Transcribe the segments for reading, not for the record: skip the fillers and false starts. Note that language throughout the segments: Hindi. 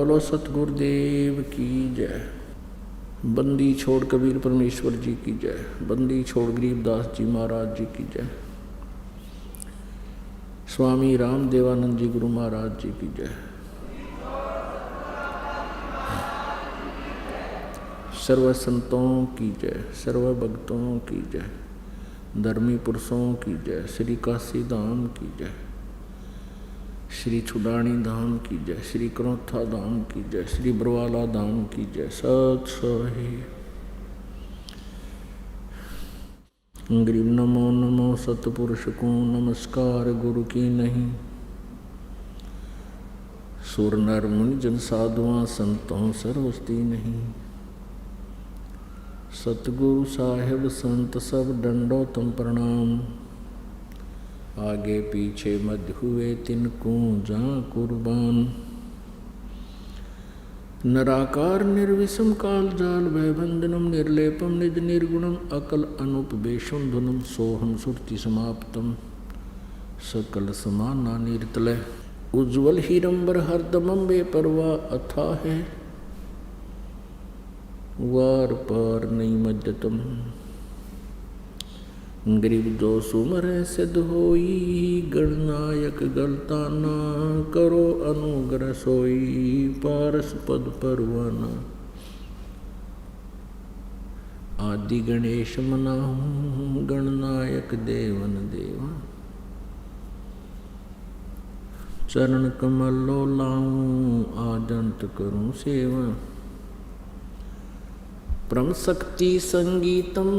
बोलो सतगुरुदेव की जय। बंदी छोड़ कबीर परमेश्वर जी की जय। बंदी छोड़ गरीबदास जी महाराज जी की जय। स्वामी राम देवानंद जी गुरु महाराज जी की जय। सर्व संतों की जय, सर्व भक्तों की जय, धर्मी पुरुषों की जय, श्री काशी धाम की जय, श्री छुडानी धाम की जय, श्री करोथा धाम की जय, श्री बरवाला धाम की जय। सत सोहे गरीब नमो नमो सतपुरुष को नमस्कार गुरु की नहीं। सुर नर मुनि जन साधुआं संतों सर्वस्ती नहीं। सतगुरु साहेब संत सब डंडो तुम प्रणाम। आगे पीछे मध्य हुए तिनको जा कुर्बान। निराकार निर्विषम काल जाल भयबंधनम निर्लेपम निज निर्गुणम अकल अनुपवेशम धुनम सोहम सुरति समाप्तम सकल समाना निर्तलय। उज्ज्वल हीरंबर हरदमम बेपरवा अथा है वार पार नहीं मज्जतम। गरीब जो सुमर सिद्ध होई गणनायक गलता ना करो अनुग्रह सोई पारस पद परवाना। आदि गणेश मनाहूँ गणनायक देवन देवा। चरण कमल लो लाऊं आजंत करूं सेवा। परम शक्ति संगीतम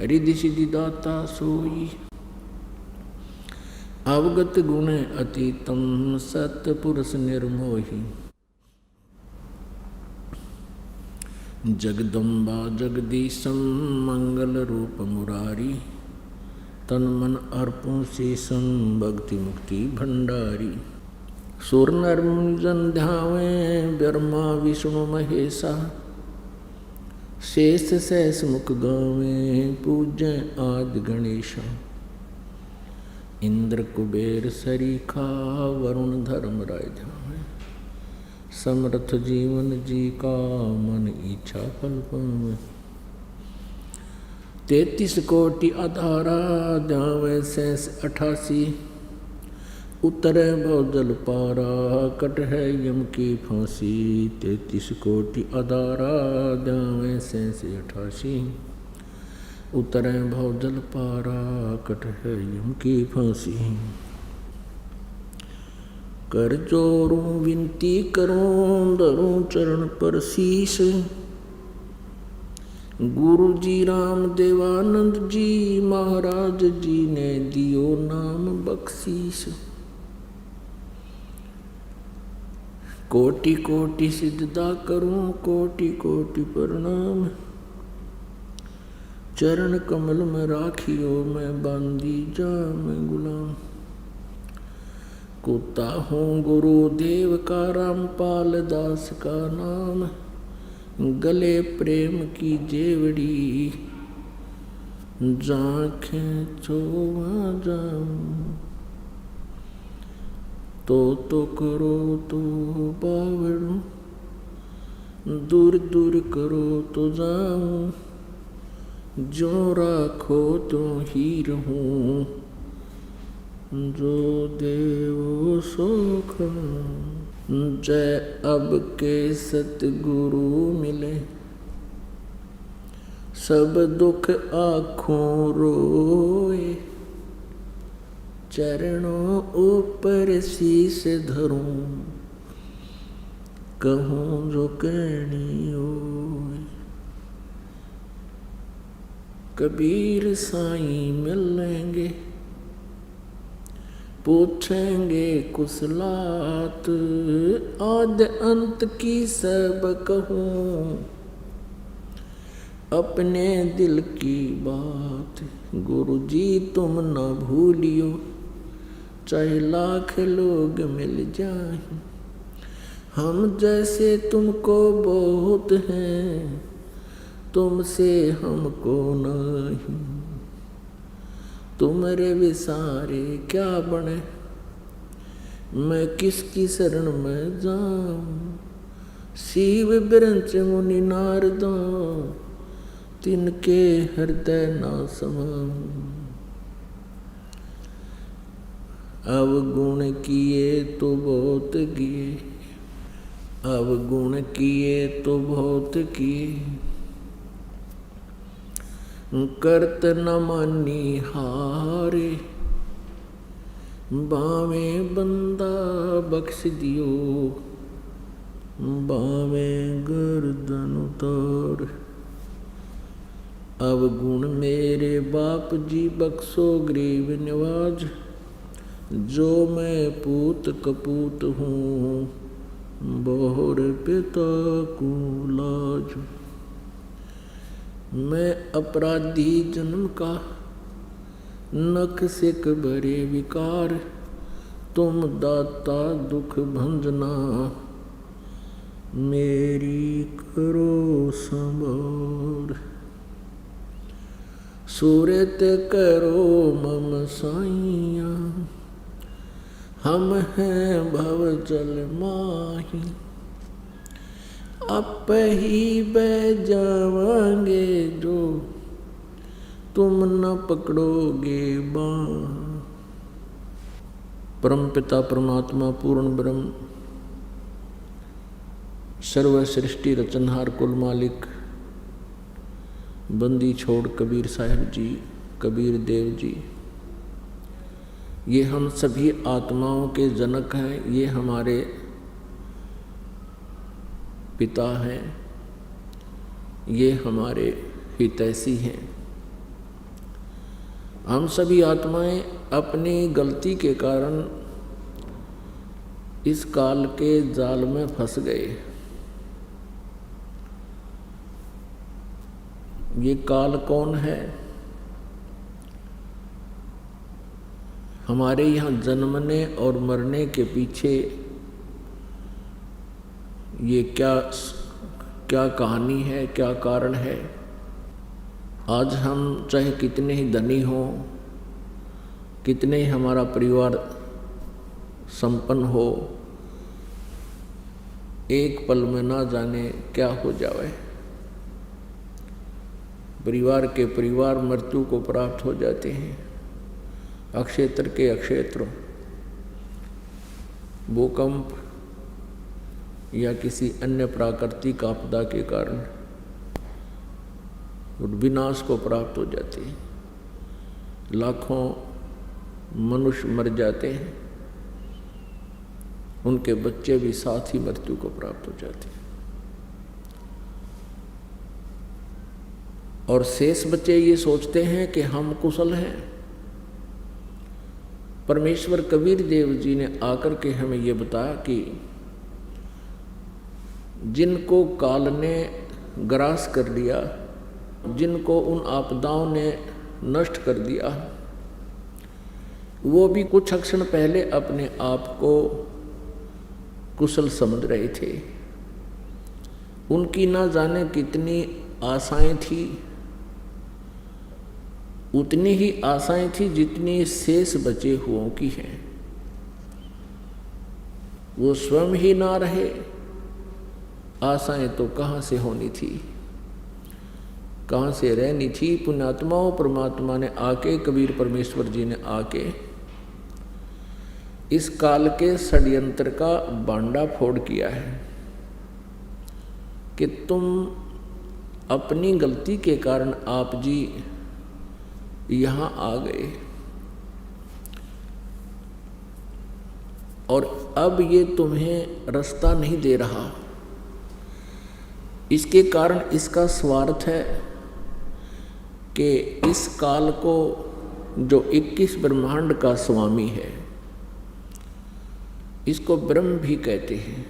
रिधि सिद्धि दाता सोई। अवगत गुण अतीतम सतपुरुष निर्मोही। जगदम्बा जगदीशम मंगल रूप मुरारी। तन मन अर्पों शेषम भक्ति मुक्ति भंडारी। सुर नर मुनि जन ध्यावें ब्रह्मा विष्णु महेशा। शेष सहस मुख गावें पूजै आदि गणेशा। इंद्र कुबेर सरीखा वरुण धर्म राय ध्यावें। समर्थ जीवन जी का मन इच्छा फल पावे। 33 कोटि आधारा ध्यावें सहस 88। उतरे भवजल पारा कट है यम की फांसी। 33 कोटि अदारा ध्यावें सहस 88। उतरे भवजल पारा कट है यम की फांसी। कर जोरूं विनती करूं धरूं चरण पर शीश। गुरु जी राम देवानंद जी महाराज जी ने दियो नाम बख्शीश। कोटि कोटि सिजदा करूं कोटि कोटि प्रणाम। चरण कमल में राखियो मैं बांधी जा मैं गुलाम। कुत्ता हूँ गुरुदेव का रामपाल दास का नाम। गले प्रेम की जेवड़ी जांखें चोवा जाऊं। तो करो तो बावड़ू दूर दूर करो तो जाऊं। जो राखो तो ही रहूं जो देवो सो खाऊं। जय अब के सतगुरु मिले सब दुख आँखों रोए। चरणों ऊपर शीस धरूं कहूँ जो कहनी होए। कबीर साईं मिलेंगे पूछेंगे कुशलात। आद अंत की सब कहूँ अपने दिल की बात। गुरु जी तुम न भूलियो चाहे लाख लोग मिल जाएं। हम जैसे तुमको बहुत हैं तुमसे हमको नहीं। तुम्हारे विसारे क्या बने मैं किसकी शरण में जाऊं। शिव बिरंच मुनि नारदा तिनके हृदय ना समाऊं। अवगुण किए तो बहुत किए, अवगुण किए तो बहुत किए, करत न मानी हारे। बावे बंदा बख्श दियो, बावे गर्दन उतार। अवगुण मेरे बाप जी बख्शो गरीब निवाज, जो मैं पूत कपूत हूँ बहुर पिता को लाज। मैं अपराधी जन्म का नख सिक भरे विकार, तुम दाता दुख भंजना मेरी करो संभार। सूरत करो मम साइया, हम हैं भव जल माही। आप ही बह जावांगे जो तुम न पकड़ोगे बाँ। परम पिता परमात्मा पूर्ण ब्रह्म सर्व सृष्टि रचनहार कुल मालिक बंदी छोड़ कबीर साहब जी, कबीर देव जी, ये हम सभी आत्माओं के जनक हैं। ये हमारे पिता हैं, ये हमारे हितैषी हैं। हम सभी आत्माएं अपनी गलती के कारण इस काल के जाल में फंस गए। ये काल कौन है? हमारे यहाँ जन्मने और मरने के पीछे ये क्या कहानी है, क्या कारण है? आज हम चाहे कितने ही धनी हों, कितने ही हमारा परिवार संपन्न हो, एक पल में ना जाने क्या हो जाए। परिवार के परिवार मृत्यु को प्राप्त हो जाते हैं। अक्षेत्र के अक्षेत्र भूकंप या किसी अन्य प्राकृतिक आपदा के कारण विनाश को प्राप्त हो जाते हैं। लाखों मनुष्य मर जाते हैं, उनके बच्चे भी साथ ही मृत्यु को प्राप्त हो जाते हैं। और शेष बच्चे ये सोचते हैं कि हम कुशल हैं। परमेश्वर कबीर देव जी ने आकर के हमें ये बताया कि जिनको काल ने ग्रास कर लिया, जिनको उन आपदाओं ने नष्ट कर दिया, वो भी कुछ क्षण पहले अपने आप को कुशल समझ रहे थे। उनकी ना जाने कितनी आशाएं थी, उतनी ही आशाएं थी जितनी शेष बचे हुओं की हैं। वो स्वयं ही ना रहे, आशाएं तो कहाँ से होनी थी, कहाँ से रहनी थी। पुण्यात्माओं परमात्मा ने आके, कबीर परमेश्वर जी ने आके इस काल के षड्यंत्र का बांडा फोड़ किया है कि तुम अपनी गलती के कारण आप जी यहाँ आ गए और अब ये तुम्हें रास्ता नहीं दे रहा। इसके कारण इसका स्वार्थ है कि इस काल को जो 21 ब्रह्मांड का स्वामी है, इसको ब्रह्म भी कहते हैं।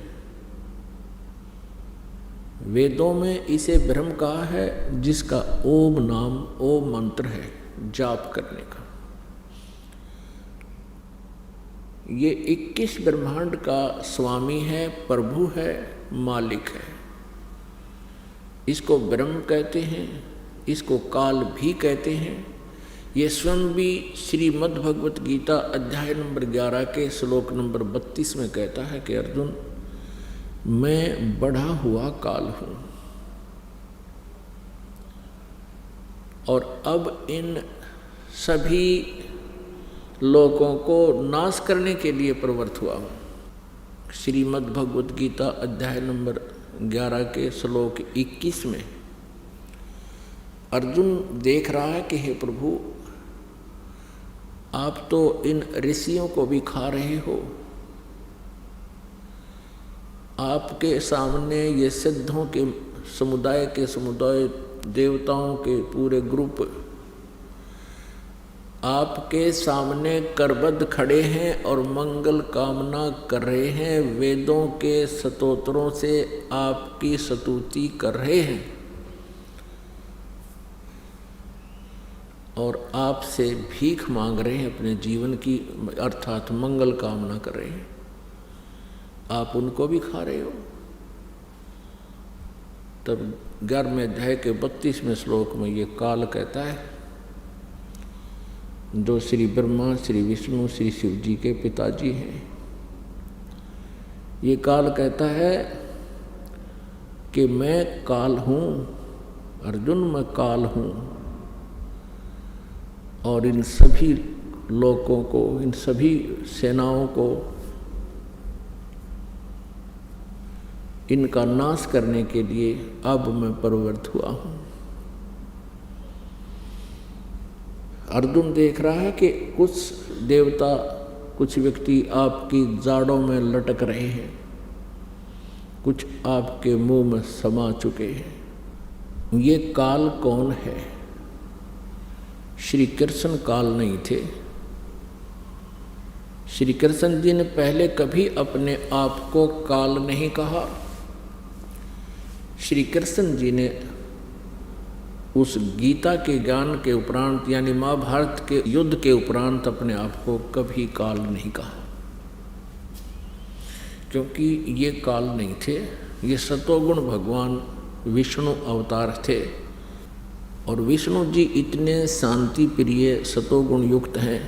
वेदों में इसे ब्रह्म कहा है, जिसका ओम नाम, ओम मंत्र है जाप करने का। ये 21 ब्रह्मांड का स्वामी है, प्रभु है, मालिक है। इसको ब्रह्म कहते हैं, इसको काल भी कहते हैं। ये स्वयं भी श्रीमद् भगवत गीता अध्याय नंबर 11 के श्लोक नंबर 32 में कहता है कि अर्जुन, मैं बढ़ा हुआ काल हूँ और अब इन सभी लोगों को नाश करने के लिए प्रवृत्त हुआ हूँ। श्रीमद् भगवत गीता अध्याय नंबर 11 के श्लोक 21 में अर्जुन देख रहा है कि हे प्रभु, आप तो इन ऋषियों को भी खा रहे हो, आपके सामने ये सिद्धों के समुदाय देवताओं के पूरे ग्रुप आपके सामने करबद्ध खड़े हैं और मंगल कामना कर रहे हैं, वेदों के स्तोत्रों से आपकी स्तुति कर रहे हैं और आपसे भीख मांग रहे हैं अपने जीवन की, अर्थात मंगल कामना कर रहे हैं। आप उनको भी खा रहे हो। तब 11वें अध्याय के 32वें श्लोक में ये काल कहता है, जो श्री ब्रह्मा, श्री विष्णु, श्री शिव जी के पिताजी हैं, ये काल कहता है कि मैं काल हूँ अर्जुन, मैं काल हूँ और इन सभी लोगों को, इन सभी सेनाओं को इनका नाश करने के लिए अब मैं प्रवृत्त हुआ हूँ। अर्जुन देख रहा है कि कुछ देवता, कुछ व्यक्ति आपकी जाड़ों में लटक रहे हैं, कुछ आपके मुंह में समा चुके हैं। ये काल कौन है? श्री कृष्ण काल नहीं थे। श्री कृष्ण जी ने पहले कभी अपने आप को काल नहीं कहा। श्री कृष्ण जी ने उस गीता के ज्ञान के उपरांत, यानी महाभारत के युद्ध के उपरांत, अपने आप को कभी काल नहीं कहा, क्योंकि ये काल नहीं थे। ये सतोगुण भगवान विष्णु अवतार थे और विष्णु जी इतने शांति प्रिय सतोगुण युक्त हैं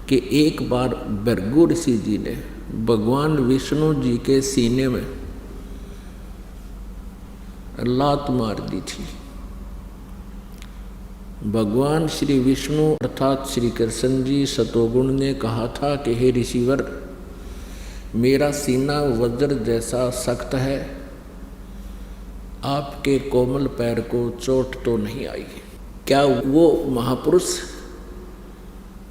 कि एक बार भृगु ऋषि जी ने भगवान विष्णु जी के सीने में लात मार दी थी। भगवान श्री विष्णु अर्थात श्री कृष्ण जी सतोगुण ने कहा था कि हे ऋषिवर, मेरा सीना वज्र जैसा सख्त है, आपके कोमल पैर को चोट तो नहीं आई। क्या वो महापुरुष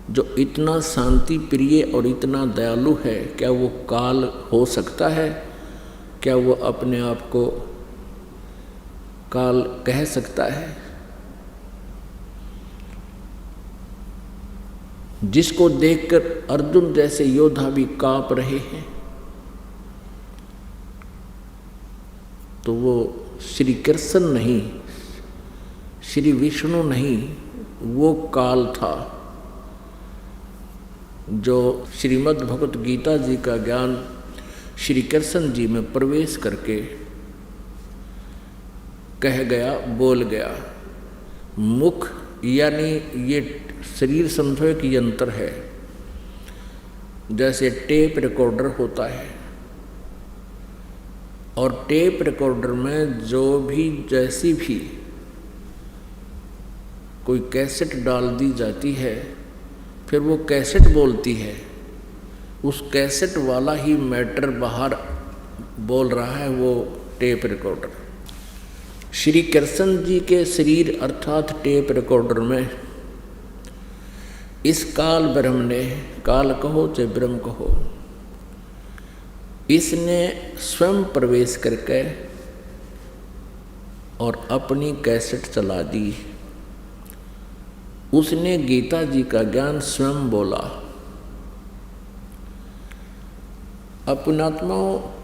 जो इतना शांति प्रिय और इतना दयालु है, क्या वो काल हो सकता है? क्या वो अपने आप को काल कह सकता है? जिसको देखकर अर्जुन जैसे योद्धा भी कांप रहे हैं, तो वो श्री कृष्ण नहीं, श्री विष्णु नहीं, वो काल था जो श्रीमद् भगवत गीता जी का ज्ञान श्री कृष्ण जी में प्रवेश करके कह गया, बोल गया। मुख यानी ये शरीर समझो एक यंत्र है, जैसे टेप रिकॉर्डर होता है, और टेप रिकॉर्डर में जो भी जैसी भी कोई कैसेट डाल दी जाती है, फिर वो कैसेट बोलती है, उस कैसेट वाला ही मैटर बाहर बोल रहा है, वो टेप रिकॉर्डर। श्री कृष्ण जी के शरीर अर्थात टेप रिकॉर्डर में इस काल ब्रह्म ने, काल कहो चाहे ब्रह्म कहो, इसने स्वयं प्रवेश करके और अपनी कैसेट चला दी। उसने गीता जी का ज्ञान स्वयं बोला। अपनात्मा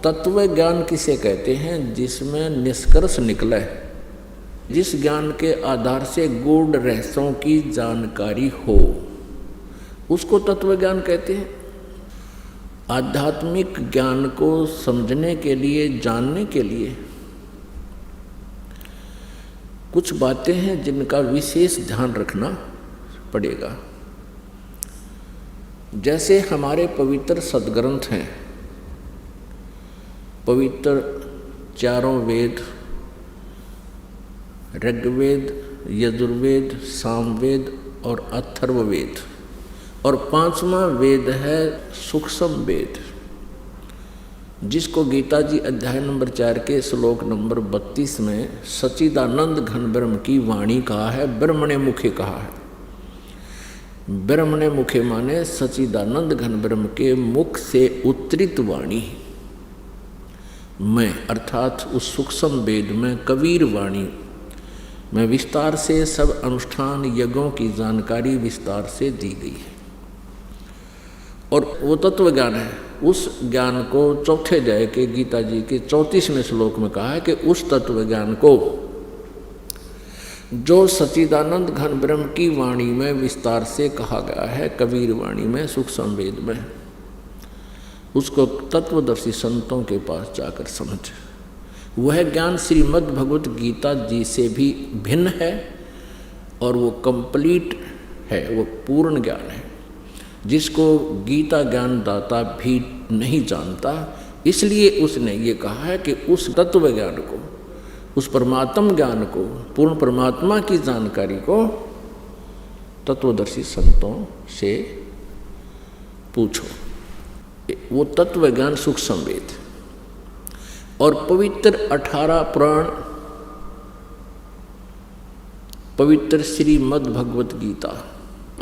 तत्व ज्ञान किसे कहते हैं? जिसमें निष्कर्ष निकले, जिस ज्ञान के आधार से गूढ़ रहस्यों की जानकारी हो, उसको तत्व ज्ञान कहते हैं। आध्यात्मिक ज्ञान को समझने के लिए, जानने के लिए कुछ बातें हैं जिनका विशेष ध्यान रखना पड़ेगा। जैसे हमारे पवित्र सदग्रंथ हैं, पवित्र चारों वेद, ऋग्वेद, यजुर्वेद, सामवेद और अथर्ववेद, और 5वां वेद है सूक्ष्म वेद, जिसको गीता जी अध्याय नंबर 4 के श्लोक नंबर 32 में सच्चिदानंद घन ब्रह्म की वाणी कहा है, ब्रह्मणे मुखे कहा है। ब्रह्मणे मुखे माने सच्चिदानंद घन ब्रह्म के मुख से उत्तरित वाणी में, अर्थात उस सूक्ष्म वेद में कबीर वाणी में विस्तार से सब अनुष्ठान यज्ञों की जानकारी विस्तार से दी गई है। और वो तत्व ज्ञान है, उस ज्ञान को चौथे अध्याय के गीता जी के 34वें श्लोक में कहा है कि उस तत्व ज्ञान को जो सच्चिदानंद घन ब्रह्म की वाणी में विस्तार से कहा गया है, कबीर वाणी में, सूक्ष्म वेद में, उसको तत्वदर्शी संतों के पास जाकर समझ। वह ज्ञान श्रीमद् भगवत गीता जी से भी भिन्न है और वो कंप्लीट है, वो पूर्ण ज्ञान है, जिसको गीता ज्ञान दाता भी नहीं जानता। इसलिए उसने ये कहा है कि उस तत्व ज्ञान को, उस परमात्म ज्ञान को, पूर्ण परमात्मा की जानकारी को तत्वदर्शी संतों से पूछो। वो तत्व ज्ञान सूक्ष्म वेद और पवित्र 18 पुराण, पवित्र श्रीमद् भगवत गीता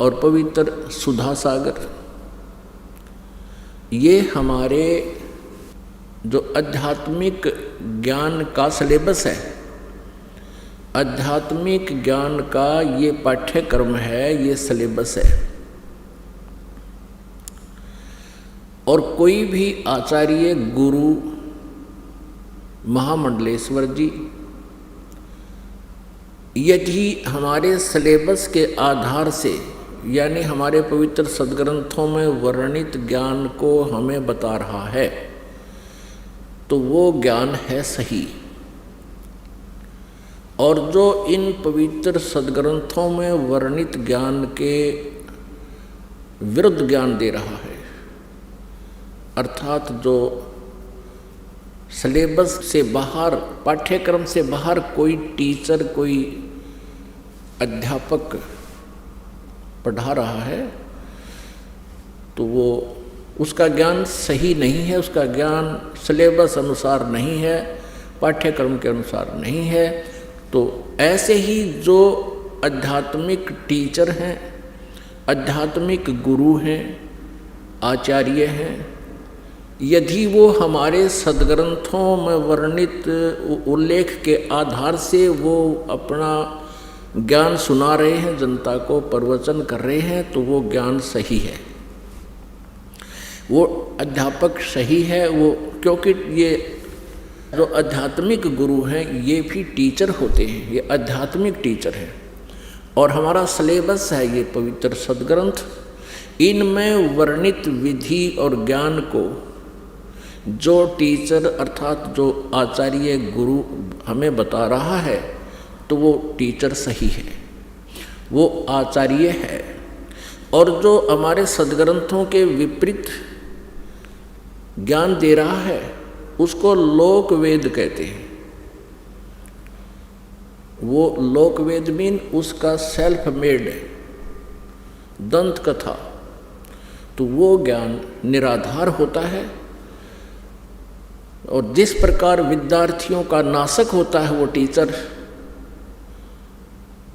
और पवित्र सुधा सागर, ये हमारे जो आध्यात्मिक ज्ञान का सिलेबस है, आध्यात्मिक ज्ञान का ये पाठ्यक्रम है, ये सिलेबस है। और कोई भी आचार्य, गुरु, महामंडलेश्वर जी यदि हमारे सिलेबस के आधार से, यानी हमारे पवित्र सदग्रंथों में वर्णित ज्ञान को हमें बता रहा है, तो वो ज्ञान है सही। और जो इन पवित्र सदग्रंथों में वर्णित ज्ञान के विरुद्ध ज्ञान दे रहा है, अर्थात जो सिलेबस से बाहर, पाठ्यक्रम से बाहर कोई टीचर, कोई अध्यापक पढ़ा रहा है, तो वो उसका ज्ञान सही नहीं है, उसका ज्ञान सिलेबस अनुसार नहीं है, पाठ्यक्रम के अनुसार नहीं है। तो ऐसे ही जो आध्यात्मिक टीचर हैं, आध्यात्मिक गुरु हैं, आचार्य हैं, यदि वो हमारे सदग्रंथों में वर्णित उल्लेख के आधार से वो अपना ज्ञान सुना रहे हैं, जनता को प्रवचन कर रहे हैं, तो वो ज्ञान सही है, वो अध्यापक सही है। वो क्योंकि ये जो आध्यात्मिक गुरु हैं ये भी टीचर होते हैं, ये आध्यात्मिक टीचर हैं। और हमारा सिलेबस है ये पवित्र सदग्रंथ, इनमें वर्णित विधि और ज्ञान को जो टीचर अर्थात जो आचार्य गुरु हमें बता रहा है, तो वो टीचर सही है, वो आचार्य है। और जो हमारे सदग्रंथों के विपरीत ज्ञान दे रहा है, उसको लोक वेद कहते हैं। वो लोक वेद मीन उसका सेल्फ मेड दंत कथा, तो वो ज्ञान निराधार होता है। और जिस प्रकार विद्यार्थियों का नाशक होता है वो टीचर,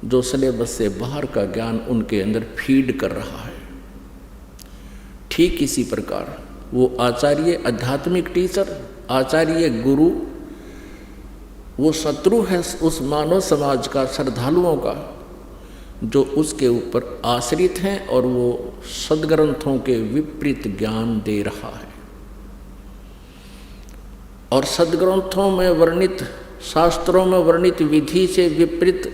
जो सिलेबस से बाहर का ज्ञान उनके अंदर फीड कर रहा है, ठीक इसी प्रकार वो आचार्य, आध्यात्मिक टीचर, आचार्य गुरु, वो शत्रु है उस मानव समाज का, श्रद्धालुओं का, जो उसके ऊपर आश्रित हैं और वो सदग्रंथों के विपरीत ज्ञान दे रहा है। और सदग्रंथों में वर्णित, शास्त्रों में वर्णित विधि से विपरीत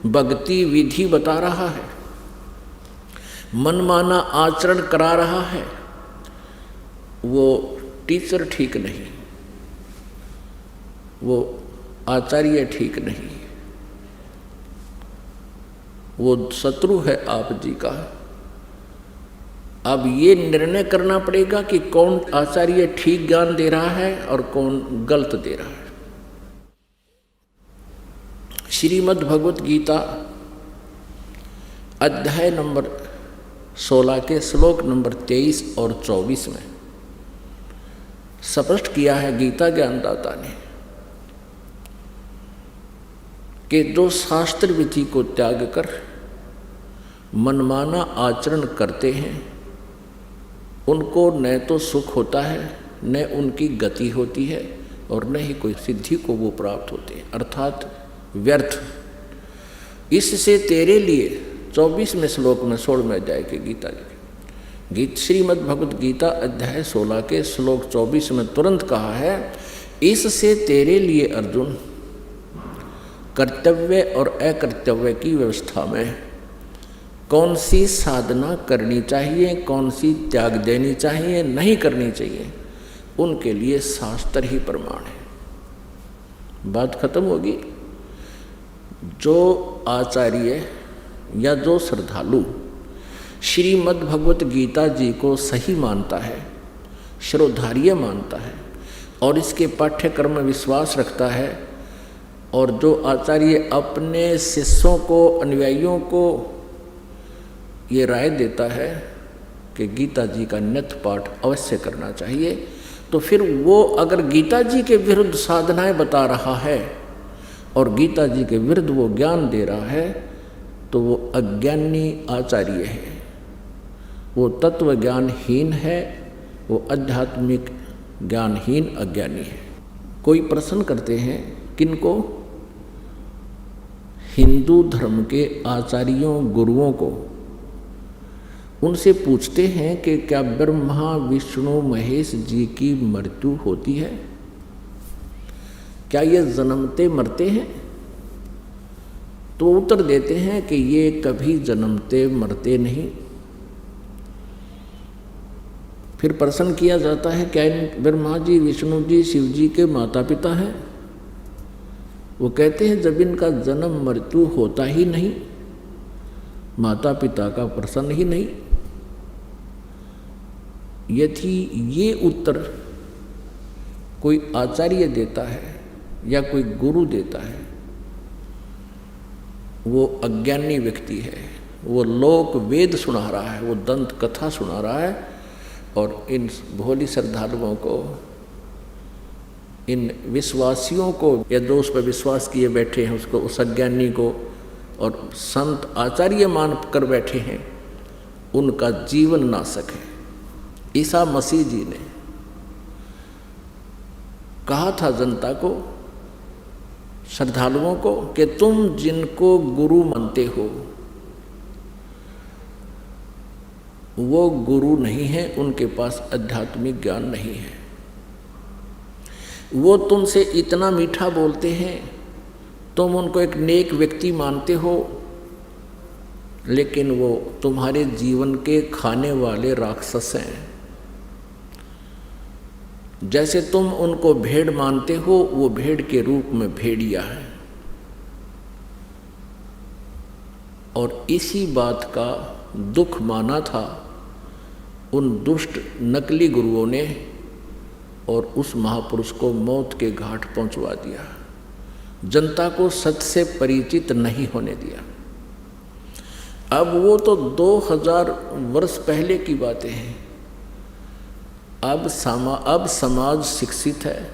भक्ति विधि बता रहा है, मनमाना आचरण करा रहा है, वो टीचर ठीक नहीं, वो आचार्य ठीक नहीं। वो शत्रु है आप जी का। अब ये निर्णय करना पड़ेगा कि कौन आचार्य ठीक ज्ञान दे रहा है और कौन गलत दे रहा है। श्रीमद् भगवत गीता अध्याय नंबर 16 के श्लोक नंबर 23 और 24 में स्पष्ट किया है गीता ज्ञानदाता ने कि जो शास्त्र विधि को त्याग कर मनमाना आचरण करते हैं उनको न तो सुख होता है, न उनकी गति होती है और न ही कोई सिद्धि को वो प्राप्त होते हैं, अर्थात व्यर्थ। इससे तेरे लिए 24वें श्लोक में 16वें अध्याय के गीता श्रीमद् भगवत गीता अध्याय 16 के श्लोक 24 में तुरंत कहा है, इससे तेरे लिए अर्जुन कर्तव्य और अकर्तव्य की व्यवस्था में कौन सी साधना करनी चाहिए, कौन सी त्याग देनी चाहिए, नहीं करनी चाहिए, उनके लिए शास्त्र ही प्रमाण है। बात खत्म होगी। जो आचार्य या जो श्रद्धालु श्रीमद् भगवत गीता जी को सही मानता है, श्रोधार्य मानता है और इसके पाठ्यक्रम में विश्वास रखता है, और जो आचार्य अपने शिष्यों को, अनुयायियों को ये राय देता है कि गीता जी का नित्य पाठ अवश्य करना चाहिए, तो फिर वो अगर गीता जी के विरुद्ध साधनाएं बता रहा है और गीता जी के विरुद्ध वो ज्ञान दे रहा है तो वो अज्ञानी आचार्य है, वो तत्व ज्ञानहीन है, वो आध्यात्मिक ज्ञानहीन अज्ञानी है। कोई प्रश्न करते हैं किनको? हिंदू धर्म के आचार्यों गुरुओं को। उनसे पूछते हैं कि क्या ब्रह्मा विष्णु महेश जी की मृत्यु होती है? क्या ये जन्मते मरते हैं? तो उत्तर देते हैं कि ये कभी जन्मते मरते नहीं। फिर प्रश्न किया जाता है क्या ब्रह्मा जी विष्णु जी शिव जी के माता पिता हैं? वो कहते हैं जब इनका जन्म मृत्यु होता ही नहीं, माता पिता का प्रश्न ही नहीं। यदि ये उत्तर कोई आचार्य देता है या कोई गुरु देता है, वो अज्ञानी व्यक्ति है, वो लोक वेद सुना रहा है, वो दंत कथा सुना रहा है और इन भोली श्रद्धालुओं को, इन विश्वासियों को, या जो उस पर विश्वास किए बैठे हैं उसको, उस अज्ञानी को और संत आचार्य मान कर बैठे हैं, उनका जीवन नाशक है। ईसा मसीह जी ने कहा था जनता को, श्रद्धालुओं को, कि तुम जिनको गुरु मानते हो वो गुरु नहीं है, उनके पास आध्यात्मिक ज्ञान नहीं है। वो तुमसे इतना मीठा बोलते हैं, तुम उनको एक नेक व्यक्ति मानते हो, लेकिन वो तुम्हारे जीवन के खाने वाले राक्षस हैं। जैसे तुम उनको भेड़ मानते हो, वो भेड़ के रूप में भेड़िया है। और इसी बात का दुख माना था उन दुष्ट नकली गुरुओं ने और उस महापुरुष को मौत के घाट पहुंचवा दिया, जनता को सत्य से परिचित नहीं होने दिया। अब वो तो 2000 वर्ष पहले की बातें हैं। अब समाज शिक्षित है,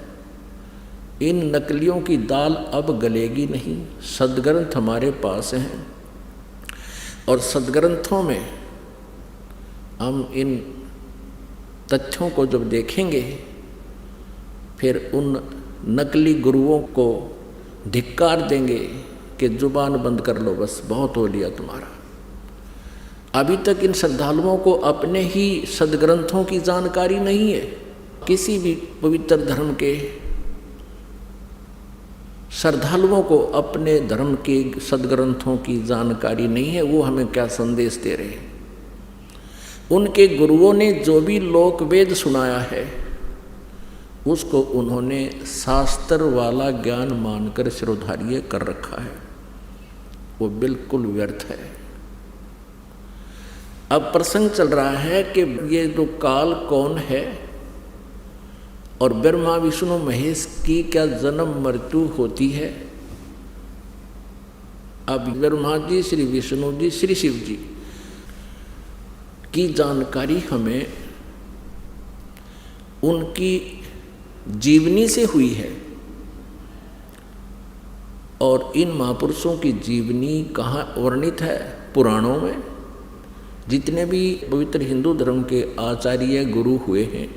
इन नकलियों की दाल अब गलेगी नहीं। सदग्रंथ हमारे पास हैं और सदग्रंथों में हम इन तथ्यों को जब देखेंगे फिर उन नकली गुरुओं को धिक्कार देंगे कि जुबान बंद कर लो, बस बहुत हो लिया तुम्हारा। अभी तक इन श्रद्धालुओं को अपने ही सदग्रंथों की जानकारी नहीं है। किसी भी पवित्र धर्म के श्रद्धालुओं को अपने धर्म के सदग्रंथों की जानकारी नहीं है। वो हमें क्या संदेश दे रहे हैं? उनके गुरुओं ने जो भी लोक वेद सुनाया है उसको उन्होंने शास्त्र वाला ज्ञान मानकर शिरोधार्य कर रखा है। वो बिल्कुल व्यर्थ है। अब प्रसंग चल रहा है कि ये जो काल कौन है और ब्रह्मा विष्णु महेश की क्या जन्म मृत्यु होती है। अब ब्रह्मा जी, श्री विष्णु जी, श्री शिव जी की जानकारी हमें उनकी जीवनी से हुई है। और इन महापुरुषों की जीवनी कहाँ वर्णित है? पुराणों में। जितने भी पवित्र हिंदू धर्म के आचार्य गुरु हुए हैं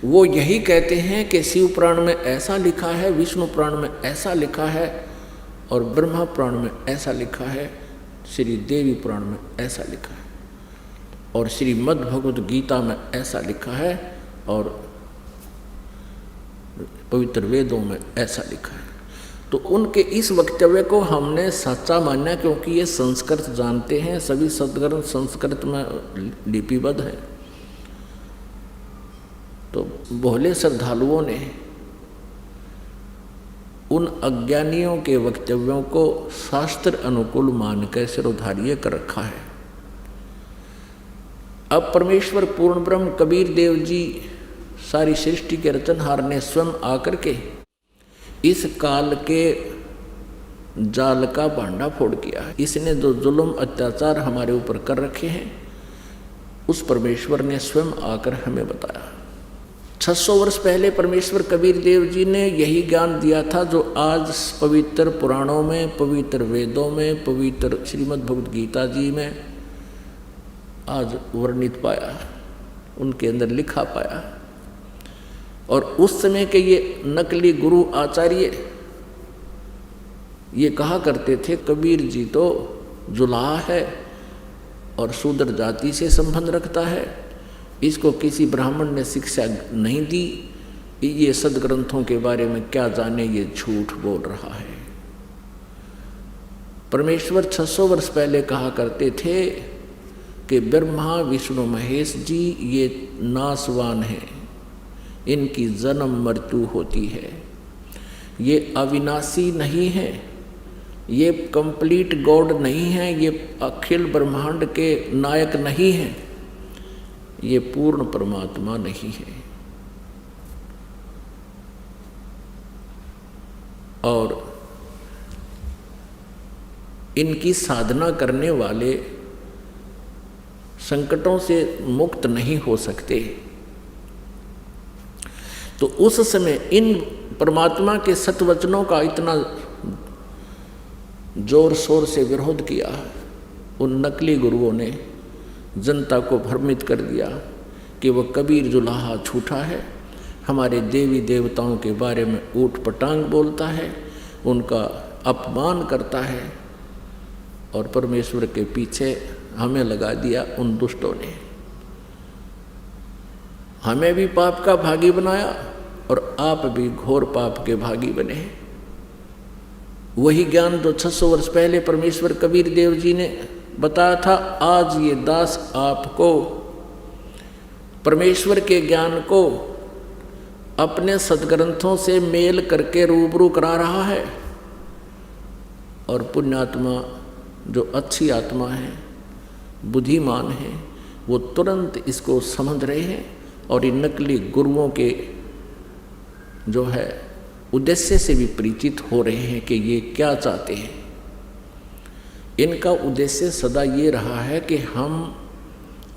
वो यही कहते हैं कि शिव पुराण में ऐसा लिखा है, विष्णु पुराण में ऐसा लिखा है और ब्रह्मा पुराण में ऐसा लिखा है, श्री देवी पुराण में ऐसा लिखा है और श्रीमद् भगवद गीता में ऐसा लिखा है और पवित्र वेदों में ऐसा लिखा है। तो उनके इस वक्तव्य को हमने सच्चा माना, क्योंकि ये संस्कृत जानते हैं, सभी सदग्रंथ संस्कृत में लिपिबद्ध है। तो भोले श्रद्धालुओं ने उन अज्ञानियों के वक्तव्यों को शास्त्र अनुकूल मानकर सिरोधार्य कर रखा है। अब परमेश्वर पूर्ण ब्रह्म कबीर देव जी सारी सृष्टि के रचनहार ने स्वयं आकर के इस काल के जाल का भांडा फोड़ किया। इसने जो जुल्म अत्याचार हमारे ऊपर कर रखे हैं उस परमेश्वर ने स्वयं आकर हमें बताया। 600 वर्ष पहले परमेश्वर कबीर देव जी ने यही ज्ञान दिया था जो आज पवित्र पुराणों में, पवित्र वेदों में, पवित्र श्रीमद् भगवद गीता जी में आज वर्णित पाया, उनके अंदर लिखा पाया। और उस समय के ये नकली गुरु आचार्य ये कहा करते थे कबीर जी तो जुलाहा है और शूद्र जाति से संबंध रखता है, इसको किसी ब्राह्मण ने शिक्षा नहीं दी, ये सदग्रंथों के बारे में क्या जाने, ये झूठ बोल रहा है। परमेश्वर 600 वर्ष पहले कहा करते थे कि ब्रह्मा विष्णु महेश जी ये नासवान हैं, इनकी जन्म मृत्यु होती है, ये अविनाशी नहीं है, ये कंप्लीट गॉड नहीं है, ये अखिल ब्रह्मांड के नायक नहीं है, ये पूर्ण परमात्मा नहीं है। और इनकी साधना करने वाले संकटों से मुक्त नहीं हो सकते। तो उस समय इन परमात्मा के सतवचनों का इतना जोर शोर से विरोध किया, उन नकली गुरुओं ने जनता को भ्रमित कर दिया कि वह कबीर जुलाहा झूठा है, हमारे देवी देवताओं के बारे में ऊट पटांग बोलता है, उनका अपमान करता है। और परमेश्वर के पीछे हमें लगा दिया उन दुष्टों ने, हमें भी पाप का भागी बनाया और आप भी घोर पाप के भागी बने। वही ज्ञान जो 600 वर्ष पहले परमेश्वर कबीर देव जी ने बताया था, आज ये दास आपको परमेश्वर के ज्ञान को अपने सदग्रंथों से मेल करके रूबरू करा रहा है। और पुण्यात्मा जो अच्छी आत्मा है, बुद्धिमान है, वो तुरंत इसको समझ रहे हैं और इन नकली गुरुओं के जो है उद्देश्य से भी परिचित हो रहे हैं कि ये क्या चाहते हैं। इनका उद्देश्य सदा ये रहा है कि हम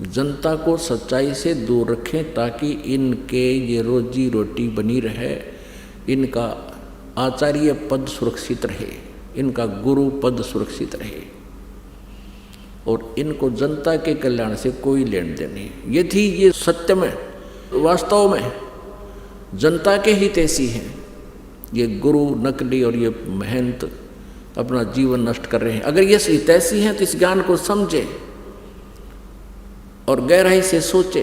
जनता को सच्चाई से दूर रखें ताकि इनके ये रोजी रोटी बनी रहे, इनका आचार्य पद सुरक्षित रहे, इनका गुरु पद सुरक्षित रहे और इनको जनता के कल्याण से कोई लेन देन नहीं। यदि ये सत्य में वास्तव में जनता के हितैषी हैं, ये गुरु नकली और ये महंत अपना जीवन नष्ट कर रहे हैं, अगर ये हितैषी हैं तो इस ज्ञान को समझे और गहराई से सोचे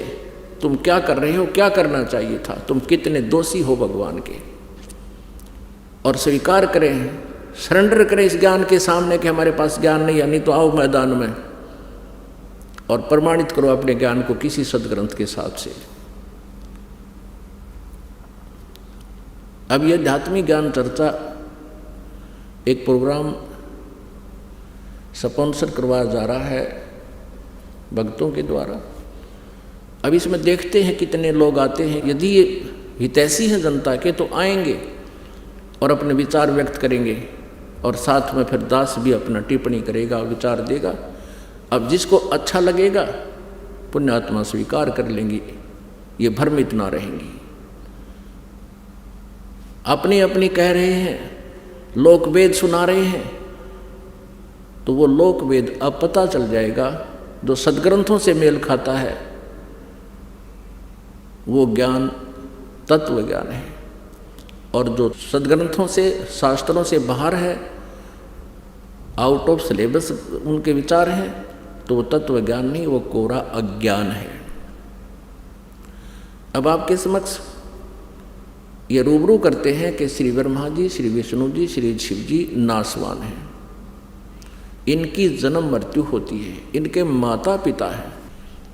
तुम क्या कर रहे हो, क्या करना चाहिए था, तुम कितने दोषी हो भगवान के, और स्वीकार करें, सरेंडर करें इस ज्ञान के सामने कि हमारे पास ज्ञान नहीं है, नहीं तो आओ मैदान में और प्रमाणित करो अपने ज्ञान को किसी सदग्रंथ के साथ से। अब यह आध्यात्मिक ज्ञान चर्चा एक प्रोग्राम स्पॉन्सर करवाया जा रहा है भक्तों के द्वारा। अब इसमें देखते हैं कितने लोग आते हैं। यदि ये हितैषी हैं जनता के तो आएंगे और अपने विचार व्यक्त करेंगे, और साथ में फिर दास भी अपना टिप्पणी करेगा, विचार देगा। अब जिसको अच्छा लगेगा पुण्यात्मा स्वीकार कर लेंगी, ये भ्रमित ना रहेंगी। अपनी अपनी कह रहे हैं, लोकवेद सुना रहे हैं, तो वो लोकवेद अब पता चल जाएगा। जो सदग्रंथों से मेल खाता है वो ज्ञान तत्व ज्ञान है, और जो सदग्रंथों से शास्त्रों से बाहर है, आउट ऑफ सिलेबस उनके विचार हैं, तो वो तत्व ज्ञान नहीं, वो कोरा अज्ञान है। अब आपके समक्ष ये रूबरू करते हैं कि श्री ब्रह्मा जी, श्री विष्णु जी, श्री शिव जी नासवान हैं। इनकी जन्म मृत्यु होती है, इनके माता पिता हैं।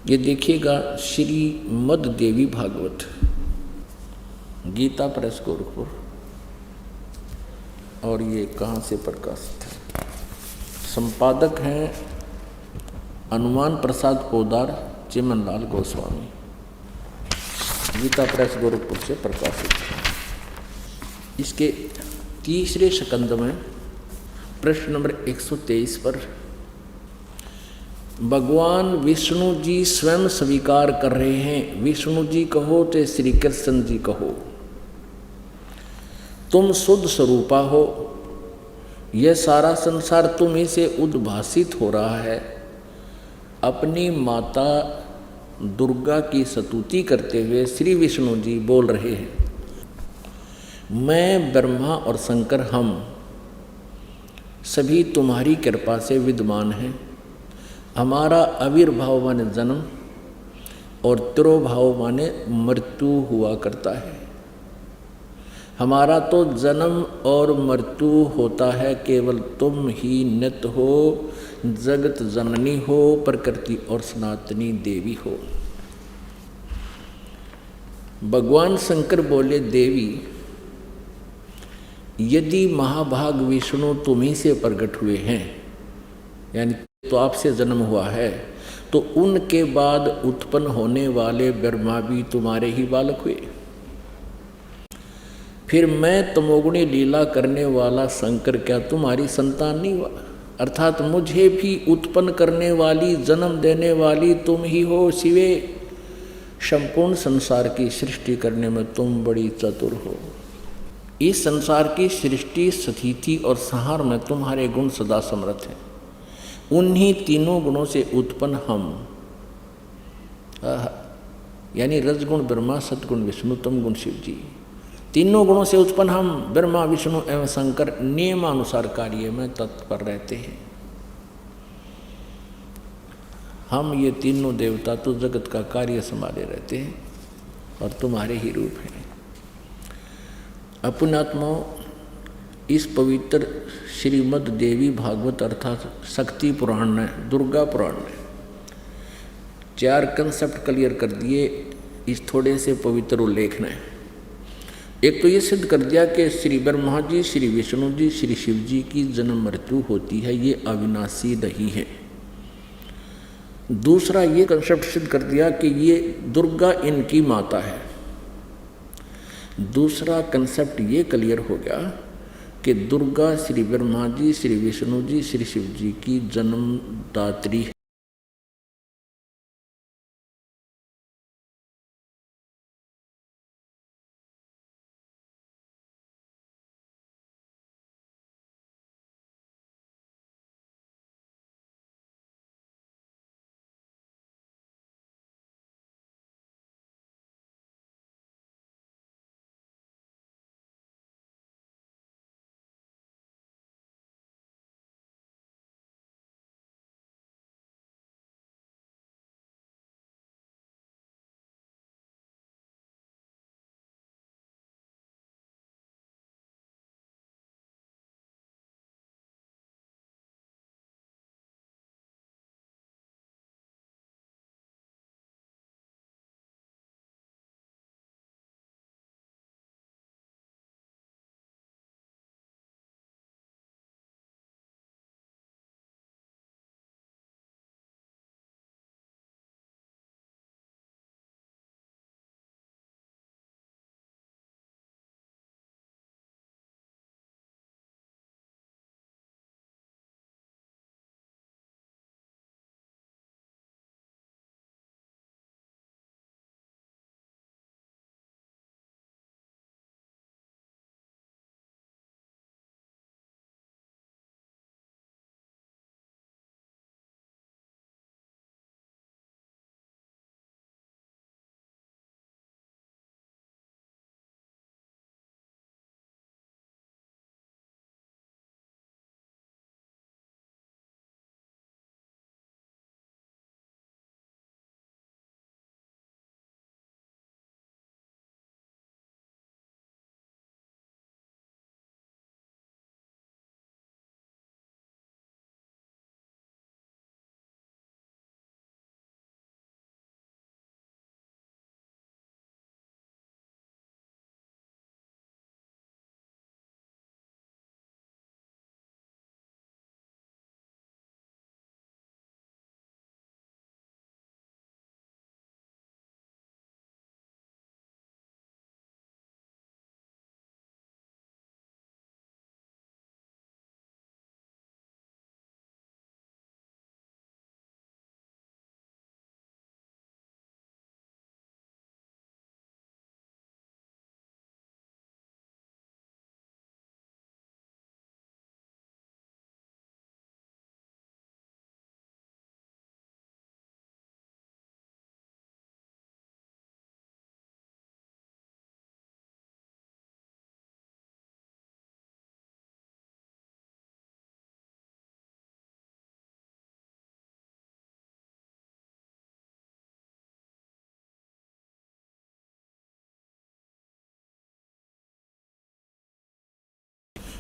ये देखिएगा श्रीमद् देवी भागवत, गीता प्रेस गोरखपुर, और ये कहाँ से प्रकाशित है? संपादक हैं हनुमान प्रसाद पोदार, चिमनलाल गोस्वामी। गीता प्रेस गोरखपुर से प्रकाशित है। इसके तीसरे स्कंद में प्रश्न नंबर 123 पर भगवान विष्णु जी स्वयं स्वीकार कर रहे हैं। विष्णु जी कहो तो श्री कृष्ण जी कहो, तुम शुद्ध स्वरूपा हो, यह सारा संसार तुम ही से उद्भासित हो रहा है। अपनी माता दुर्गा की स्तुति करते हुए श्री विष्णु जी बोल रहे हैं, मैं ब्रह्मा और शंकर हम सभी तुम्हारी कृपा से विद्यमान हैं। हमारा आविर्भाव माने जन्म और तिरोभाव माने मृत्यु हुआ करता है। हमारा तो जन्म और मृत्यु होता है, केवल तुम ही नित्य हो, जगत जननी हो, प्रकृति और सनातनी देवी हो। भगवान शंकर बोले, देवी यदि महाभाग विष्णु तुम्ही से प्रकट हुए हैं, यानी तो आपसे जन्म हुआ है, तो उनके बाद उत्पन्न होने वाले ब्रह्मा भी तुम्हारे ही बालक हुए। फिर मैं तमोगुणी लीला करने वाला शंकर क्या तुम्हारी संतान नहीं हुआ? अर्थात मुझे भी उत्पन्न करने वाली, जन्म देने वाली तुम ही हो शिवे। संपूर्ण संसार की सृष्टि करने में तुम बड़ी चतुर हो। इस संसार की सृष्टि, स्थिति और संहार में तुम्हारे गुण सदा समर्थ हैं। उन्हीं तीनों गुणों से उत्पन्न हम, यानी रजगुण ब्रह्मा, सतगुण विष्णु, तम गुण शिव जी, तीनों गुणों से उत्पन्न हम ब्रह्मा विष्णु एवं शंकर नियमानुसार कार्य में तत्पर रहते हैं। हम ये तीनों देवता तो जगत का कार्य संभाले रहते हैं और तुम्हारे ही रूप हैं। पुण्यात्माओं, इस पवित्र श्रीमद् देवी भागवत अर्थात शक्ति पुराण ने, दुर्गा पुराण ने 4 कंसेप्ट क्लियर कर दिए इस थोड़े से पवित्र उल्लेख ने। एक तो ये सिद्ध कर दिया कि श्री ब्रह्मा जी, श्री विष्णु जी, श्री शिव जी की जन्म मृत्यु होती है, ये अविनाशी नहीं है। दूसरा ये कंसेप्ट सिद्ध कर दिया कि ये दुर्गा इनकी माता है। दूसरा कंसेप्ट ये क्लियर हो गया कि दुर्गा श्री ब्रह्मा जी, श्री विष्णु जी, श्री शिव जी की जन्मदात्री है।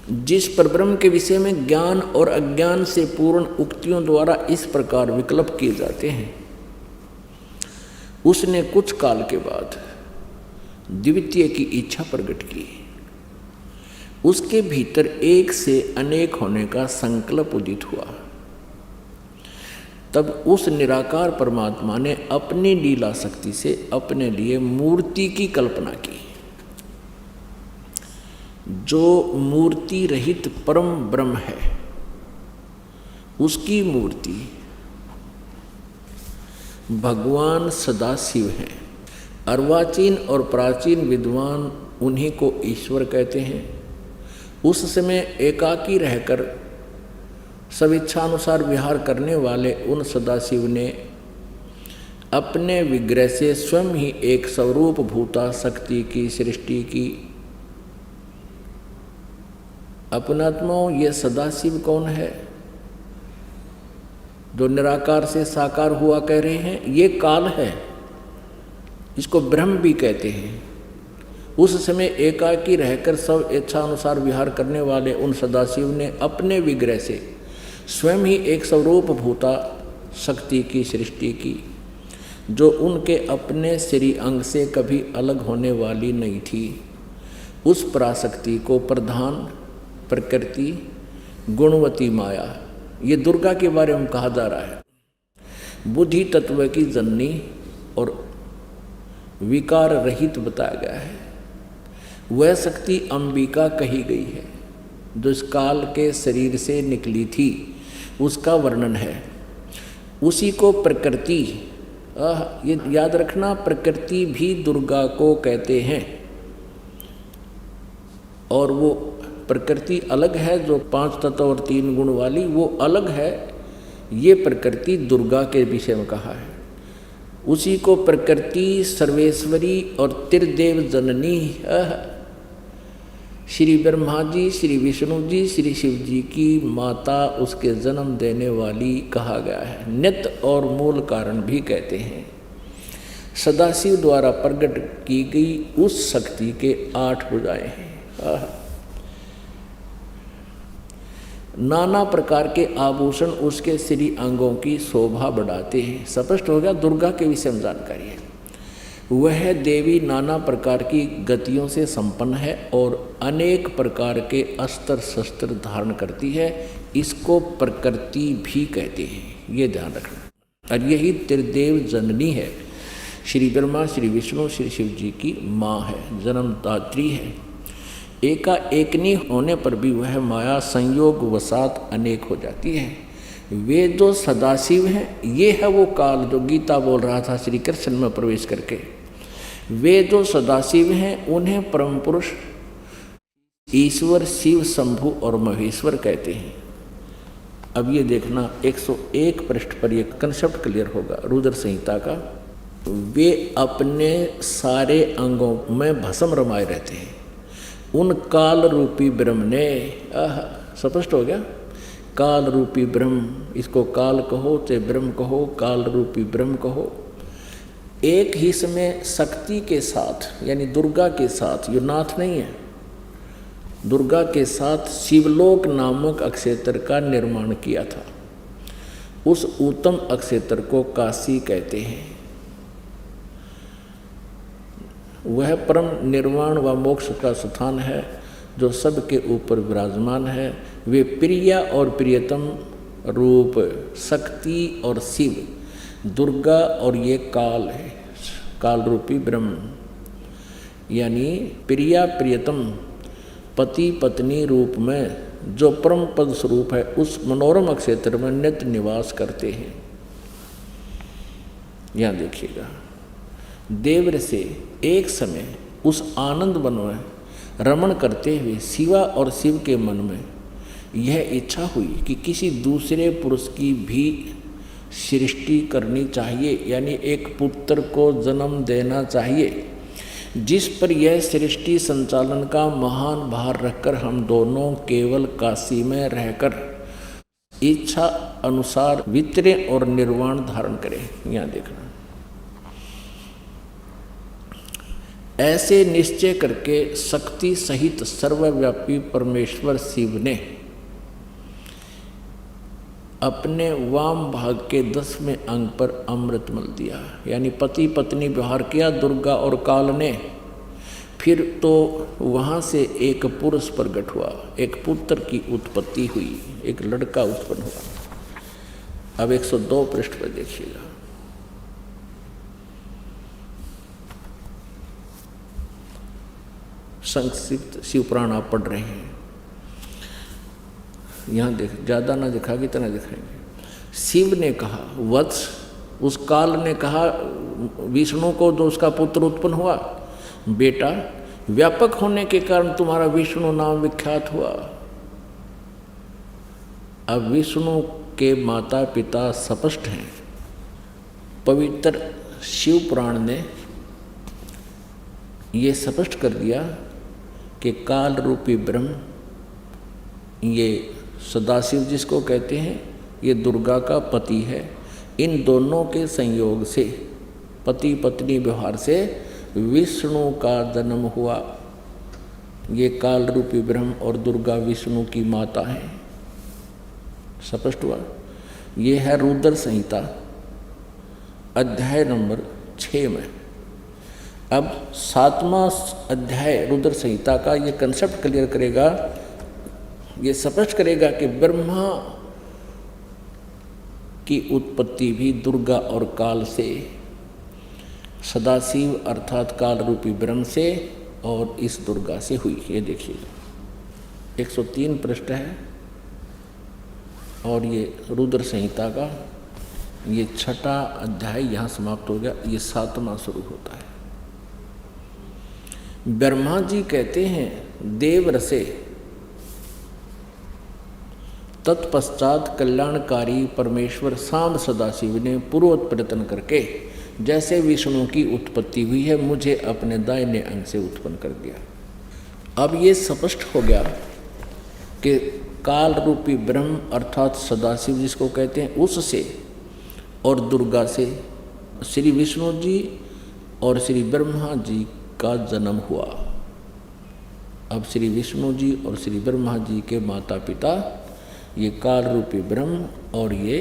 जिस परब्रह्म के विषय में ज्ञान और अज्ञान से पूर्ण उक्तियों द्वारा इस प्रकार विकल्प किए जाते हैं, उसने कुछ काल के बाद द्वितीय की इच्छा प्रकट की। उसके भीतर एक से अनेक होने का संकल्प उदित हुआ। तब उस निराकार परमात्मा ने अपनी लीला शक्ति से अपने लिए मूर्ति की कल्पना की। जो मूर्ति रहित परम ब्रह्म है, उसकी मूर्ति भगवान सदाशिव हैं। अर्वाचीन और प्राचीन विद्वान उन्हीं को ईश्वर कहते हैं। उस समय एकाकी रहकर सब इच्छानुसार विहार करने वाले उन सदाशिव ने अपने विग्रह से स्वयं ही एक स्वरूप भूता शक्ति की सृष्टि की। अपनात्माओं, ये सदाशिव कौन है जो निराकार से साकार हुआ कह रहे हैं? ये काल है, इसको ब्रह्म भी कहते हैं। उस समय एकाकी रहकर सब इच्छानुसार विहार करने वाले उन सदाशिव ने अपने विग्रह से स्वयं ही एक स्वरूप भूता शक्ति की सृष्टि की, जो उनके अपने श्री अंग से कभी अलग होने वाली नहीं थी। उस पराशक्ति को प्रधान प्रकृति गुणवती माया, ये दुर्गा के बारे में कहा जा रहा है। बुद्धि तत्व की जननी और विकार रहित बताया गया है। वह शक्ति अंबिका कही गई है, जो इस काल के शरीर से निकली थी, उसका वर्णन है। उसी को प्रकृति, ये याद रखना, प्रकृति भी दुर्गा को कहते हैं। और वो प्रकृति अलग है, जो 5 तत्व और 3 गुण वाली, वो अलग है। ये प्रकृति दुर्गा के विषय में कहा है। उसी को प्रकृति सर्वेश्वरी और त्रिदेव जननी, श्री ब्रह्मा जी, श्री विष्णु जी, श्री शिव जी की माता, उसके जन्म देने वाली कहा गया है। नित्य और मूल कारण भी कहते हैं। सदाशिव द्वारा प्रकट की गई उस शक्ति के 8 भुजाएं हैं। नाना प्रकार के आभूषण उसके श्री अंगों की शोभा बढ़ाते हैं। स्पष्ट हो गया, दुर्गा के विषय में जानकारी है। वह देवी नाना प्रकार की गतियों से संपन्न है और अनेक प्रकार के अस्त्र शस्त्र धारण करती है। इसको प्रकृति भी कहते हैं, ये ध्यान रखना। और यही त्रिदेव जननी है। श्री ब्रह्मा, श्री विष्णु, श्री शिव जी की माँ है, जन्मदात्री है। एकाएकनी होने पर भी वह माया संयोग वसात अनेक हो जाती है। वे जो सदाशिव हैं, ये है वो काल जो गीता बोल रहा था श्री कृष्ण में प्रवेश करके। वे जो सदाशिव हैं, उन्हें परम पुरुष ईश्वर, शिव, शंभु और महेश्वर कहते हैं। अब ये देखना, 101 पृष्ठ पर यह कंसेप्ट क्लियर होगा रुद्र संहिता का। वे अपने सारे अंगों में भस्म रमाए रहते हैं। उन काल रूपी ब्रह्म ने, स्पष्ट हो गया, काल रूपी ब्रह्म, इसको काल कहो चाहे ब्रह्म कहो, काल रूपी ब्रह्म कहो, एक ही समय शक्ति के साथ यानी दुर्गा के साथ, ये नाथ नहीं है, दुर्गा के साथ शिवलोक नामक अक्षेत्र का निर्माण किया था। उस उत्तम अक्षेत्र को काशी कहते हैं। वह परम निर्वाण व मोक्ष का स्थान है, जो सबके ऊपर विराजमान है। वे प्रिया और प्रियतम रूप शक्ति और शिव, दुर्गा और ये काल है, काल रूपी ब्रह्म, यानी प्रिया प्रियतम पति पत्नी रूप में जो परम पद स्वरूप है, उस मनोरम क्षेत्र में नित्य निवास करते हैं। यहाँ देखिएगा, देवर से एक समय उस आनंद वन में रमण करते हुए शिवा और शिव के मन में यह इच्छा हुई कि किसी दूसरे पुरुष की भी सृष्टि करनी चाहिए, यानी एक पुत्र को जन्म देना चाहिए, जिस पर यह सृष्टि संचालन का महान भार रखकर हम दोनों केवल काशी में रहकर इच्छा अनुसार वितरे और निर्वाण धारण करें। यहाँ देखना, ऐसे निश्चय करके शक्ति सहित सर्वव्यापी परमेश्वर शिव ने अपने वाम भाग के 10वें अंग पर अमृत मल दिया, यानी पति पत्नी व्यवहार किया दुर्गा और काल ने। फिर तो वहाँ से एक पुरुष प्रकट हुआ, एक पुत्र की उत्पत्ति हुई, एक लड़का उत्पन्न हुआ। अब 102 पृष्ठ पर देखिएगा। संक्षिप्त शिव पुराण आप पढ़ रहे हैं, यहाँ देख, ज़्यादा ना दिखाएंगे इतना दिखाएंगे। शिव ने कहा, वत्स, उस काल ने कहा विष्णु को, जो उसका पुत्र उत्पन्न हुआ, बेटा व्यापक होने के कारण तुम्हारा विष्णु नाम विख्यात हुआ। अब विष्णु के माता पिता स्पष्ट हैं। पवित्र शिव पुराण ने ये स्पष्ट कर दिया कि काल रूपी ब्रह्म, ये सदाशिव जिसको कहते हैं, ये दुर्गा का पति है। इन दोनों के संयोग से, पति पत्नी व्यवहार से विष्णु का जन्म हुआ। ये काल रूपी ब्रह्म और दुर्गा विष्णु की माता है। स्पष्ट हुआ। ये है रुद्र संहिता अध्याय नंबर 6 में। अब 7वां अध्याय रुद्र संहिता का ये कंसेप्ट क्लियर करेगा, ये स्पष्ट करेगा कि ब्रह्मा की उत्पत्ति भी दुर्गा और काल से, सदाशिव अर्थात काल रूपी ब्रह्म से और इस दुर्गा से हुई। ये देखिए 103 पृष्ठ है और ये रुद्र संहिता का ये 6वां अध्याय यहाँ समाप्त हो गया। ये 7वां शुरू होता है। ब्रह्मा जी कहते हैं देव रसे, तत्पश्चात कल्याणकारी परमेश्वर सांब सदाशिव ने पूर्वोत्तर प्रयत्न करके जैसे विष्णु की उत्पत्ति हुई है, मुझे अपने दाहिने अंग से उत्पन्न कर दिया। अब ये स्पष्ट हो गया कि काल रूपी ब्रह्म अर्थात सदाशिव जिसको कहते हैं, उससे और दुर्गा से श्री विष्णु जी और श्री ब्रह्मा जी का जन्म हुआ। अब श्री विष्णु जी और श्री ब्रह्मा जी के माता पिता ये काल रूपी ब्रह्म और ये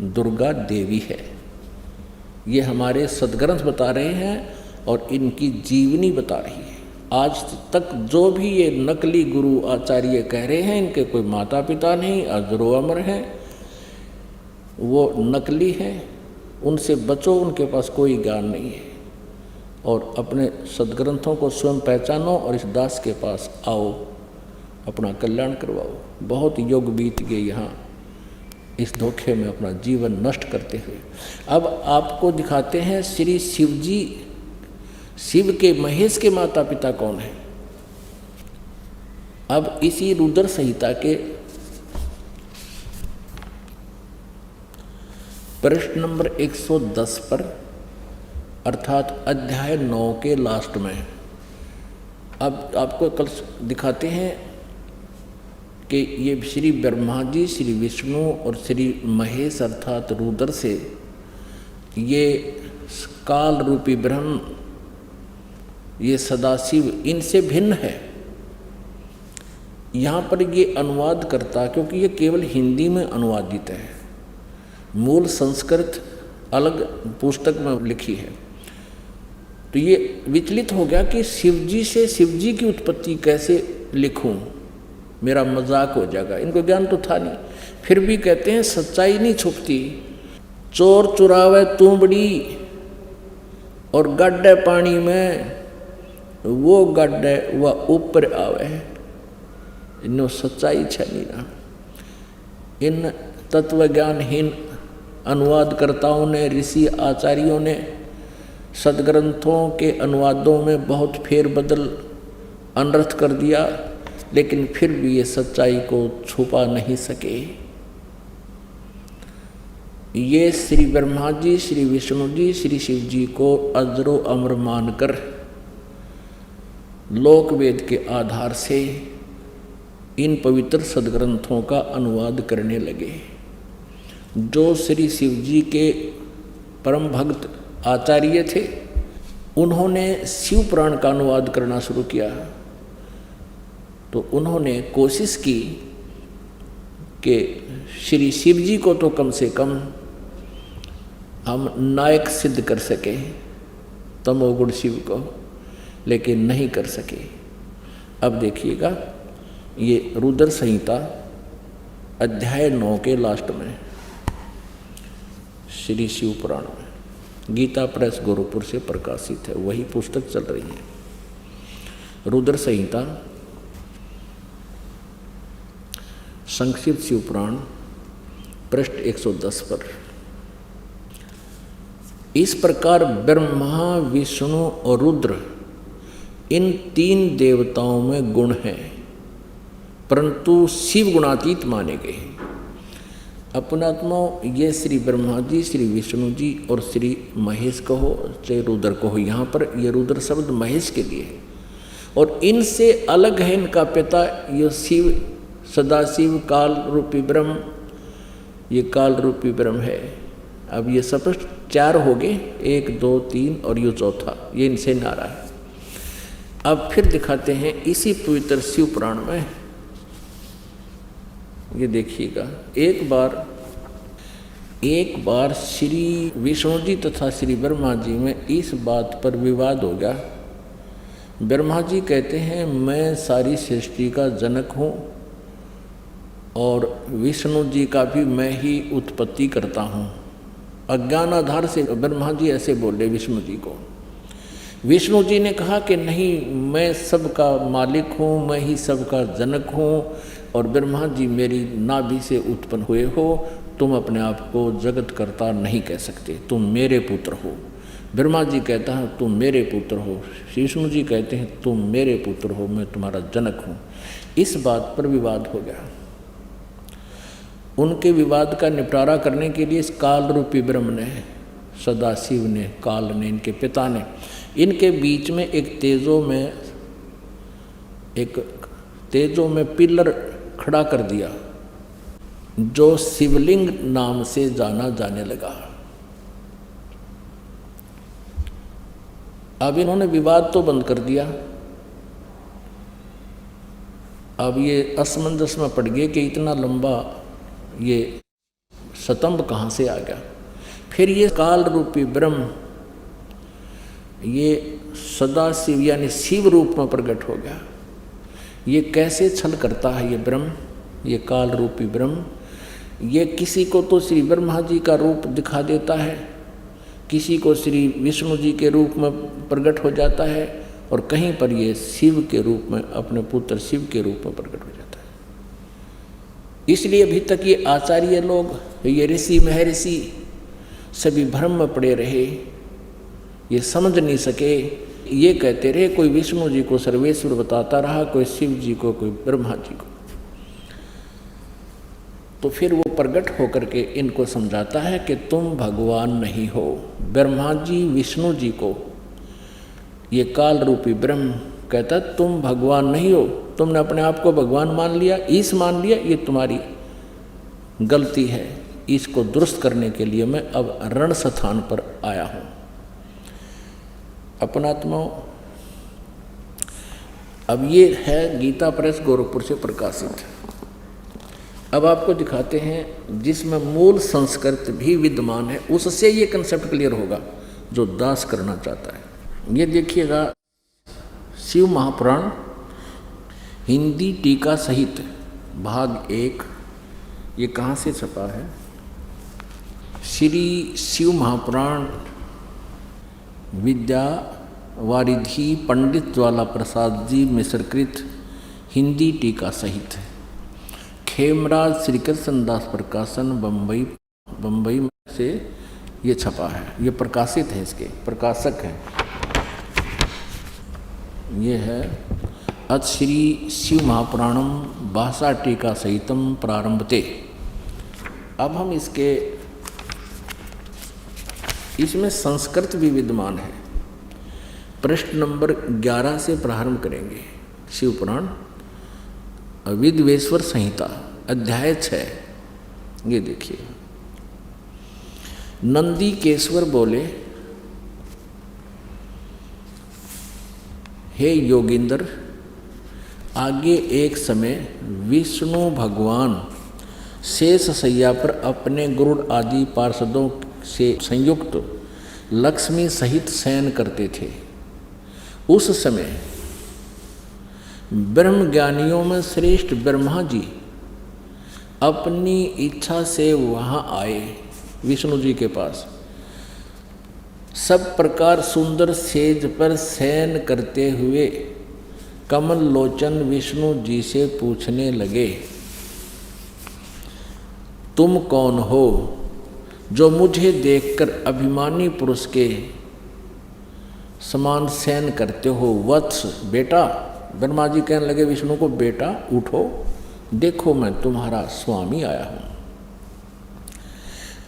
दुर्गा देवी है। ये हमारे सदग्रंथ बता रहे हैं और इनकी जीवनी बता रही है। आज तक जो भी ये नकली गुरु आचार्य कह रहे हैं, इनके कोई माता पिता नहीं, अजरो अमर हैं, वो नकली हैं, उनसे बचो, उनके पास कोई ज्ञान नहीं है। और अपने सदग्रंथों को स्वयं पहचानो और इस दास के पास आओ, अपना कल्याण करवाओ। बहुत योग बीत गए यहाँ इस धोखे में अपना जीवन नष्ट करते हुए। अब आपको दिखाते हैं श्री शिव जी, शिव के महेश के माता पिता कौन है। अब इसी रुद्र संहिता के प्रश्न नंबर 110 पर अर्थात अध्याय 9 के लास्ट में अब आपको कल दिखाते हैं कि ये श्री ब्रह्मा जी, श्री विष्णु और श्री महेश अर्थात रुद्र से ये काल रूपी ब्रह्म, ये सदाशिव इनसे भिन्न है। यहाँ पर ये अनुवाद करता, क्योंकि ये केवल हिंदी में अनुवादित है, मूल संस्कृत अलग पुस्तक में लिखी है, तो ये विचलित हो गया कि शिवजी से शिवजी की उत्पत्ति कैसे लिखूं, मेरा मजाक हो जाएगा। इनको ज्ञान तो था नहीं, फिर भी कहते हैं सच्चाई नहीं छुपती। चोर चुरावे तूंबड़ी और गड्ढे पानी में, वो गड्ढे वह ऊपर आवे, इन्हों सच्चाई छनी ना। इन तत्वज्ञानहीन अनुवादकर्ताओं ने, ऋषि आचार्यों ने सदग्रंथों के अनुवादों में बहुत फेरबदल अनर्थ कर दिया, लेकिन फिर भी ये सच्चाई को छुपा नहीं सके। ये श्री ब्रह्मा जी, श्री विष्णु जी, श्री शिव जी को अजरो अमर मानकर लोकवेद के आधार से इन पवित्र सदग्रंथों का अनुवाद करने लगे। जो श्री शिव जी के परम भक्त आचार्य थे, उन्होंने शिव पुराण का अनुवाद करना शुरू किया। तो उन्होंने कोशिश की कि श्री शिव जी को तो कम से कम हम नायक सिद्ध कर सके, तमोगुण शिव को, लेकिन नहीं कर सके। अब देखिएगा, ये रुद्र संहिता अध्याय 9 के लास्ट में श्री शिव पुराण में गीता प्रेस गोरखपुर से प्रकाशित है, वही पुस्तक चल रही है। रुद्र संहिता संक्षिप्त शिव पुराण पृष्ठ 110 पर इस प्रकार ब्रह्मा, विष्णु और रुद्र इन 3 देवताओं में गुण हैं, परंतु शिव गुणातीत माने गए। अपनात्मा ये श्री ब्रह्मा जी, श्री विष्णु जी और श्री महेश कहो चाहे रुद्र कहो, यहाँ पर ये रुद्र शब्द महेश के लिए है। और इनसे अलग है इनका पिता, ये शिव सदाशिव काल रूपी ब्रह्म, ये काल रूपी ब्रह्म है। अब ये स्पष्ट 4 हो गए, 1 2 3 और ये चौथा, ये इनसे नारा है। अब फिर दिखाते हैं इसी पवित्र शिव पुराण में, ये देखिएगा, एक बार श्री विष्णु जी तथा श्री ब्रह्मा जी में इस बात पर विवाद हो गया। ब्रह्मा जी कहते हैं मैं सारी सृष्टि का जनक हूँ और विष्णु जी का भी मैं ही उत्पत्ति करता हूँ। अज्ञान आधार से ब्रह्मा जी ऐसे बोले विष्णु जी को। विष्णु जी ने कहा कि नहीं, मैं सबका मालिक हूँ, मैं ही सबका जनक हूँ और ब्रह्मा जी मेरी नाभि से उत्पन्न हुए हो, तुम अपने आप को जगत कर्ता नहीं कह सकते, तुम मेरे पुत्र हो। ब्रह्मा जी कहता है तुम मेरे पुत्र हो, विष्णु जी कहते हैं तुम मेरे पुत्र हो, मैं तुम्हारा जनक हूँ। इस बात पर विवाद हो गया। उनके विवाद का निपटारा करने के लिए इस काल रूपी ब्रह्म ने, सदाशिव ने, काल ने, इनके पिता ने, इनके बीच में एक तेजो में पिलर खड़ा कर दिया जो शिवलिंग नाम से जाना जाने लगा। अब इन्होंने विवाद तो बंद कर दिया। अब ये असमंजस में पड़ गए कि इतना लंबा ये स्तंभ कहाँ से आ गया। फिर ये काल रूपी ब्रह्म ये सदाशिव यानी शिव रूप में प्रकट हो गया। ये कैसे छल करता है ये ब्रह्म, ये काल रूपी ब्रह्म। ये किसी को तो श्री ब्रह्मा जी का रूप दिखा देता है, किसी को श्री विष्णु जी के रूप में प्रकट हो जाता है और कहीं पर ये शिव के रूप में, अपने पुत्र शिव के रूप में प्रकट हो जाता है। इसलिए अभी तक ये आचार्य लोग, ये ऋषि महर्षि सभी भ्रम में पड़े रहे, ये समझ नहीं सके। ये कहते रहे कोई विष्णु जी को सर्वेश्वर बताता रहा, कोई शिव जी को, कोई ब्रह्मा जी को। तो फिर वो प्रकट होकर के इनको समझाता है कि तुम भगवान नहीं हो। ब्रह्मा जी विष्णु जी को ये काल रूपी ब्रह्म कहता है तुम भगवान नहीं हो, तुमने अपने आप को भगवान मान लिया, ईश मान लिया, ये तुम्हारी गलती है। इसको दुरुस्त करने के लिए मैं अब रण स्थान पर आया हूँ। अपनात्मा, अब ये है गीता प्रेस गोरखपुर से प्रकाशित। अब आपको दिखाते हैं जिसमें मूल संस्कृत भी विद्यमान है, उससे ये कंसेप्ट क्लियर होगा जो दास करना चाहता है। ये देखिएगा शिव महापुराण हिंदी टीका सहित भाग 1, ये कहाँ से छपा है? श्री शिव महापुराण विद्या वारिधि पंडित ज्वाला प्रसाद जी मिश्रकृत हिंदी टीका सहित, खेमराज श्री कृष्ण दास प्रकाशन बम्बई से ये छपा है, ये प्रकाशित है, इसके प्रकाशक हैं ये है अथ श्री शिव महापुराणम भाषा टीका सहितम प्रारंभते। अब हम इसमें संस्कृत भी विद्यमान है। पृष्ठ नंबर 11 से प्रारंभ करेंगे। शिव पुराण विद्वेश्वर संहिता अध्याय 6। ये देखिए, नंदी केश्वर बोले हे योगींद्र, आगे एक समय विष्णु भगवान शेष शैया पर अपने गरुड़ आदि पार्षदों से संयुक्त लक्ष्मी सहित शयन करते थे। उस समय ब्रह्म ज्ञानियों में श्रेष्ठ ब्रह्मा जी अपनी इच्छा से वहाँ आए विष्णु जी के पास। सब प्रकार सुंदर सेज पर शयन करते हुए कमल लोचन विष्णु जी से पूछने लगे, तुम कौन हो जो मुझे देखकर अभिमानी पुरुष के समान शयन करते हो? वत्स, बेटा। ब्रह्मा जी कहने लगे विष्णु को, बेटा उठो, देखो मैं तुम्हारा स्वामी आया हूं।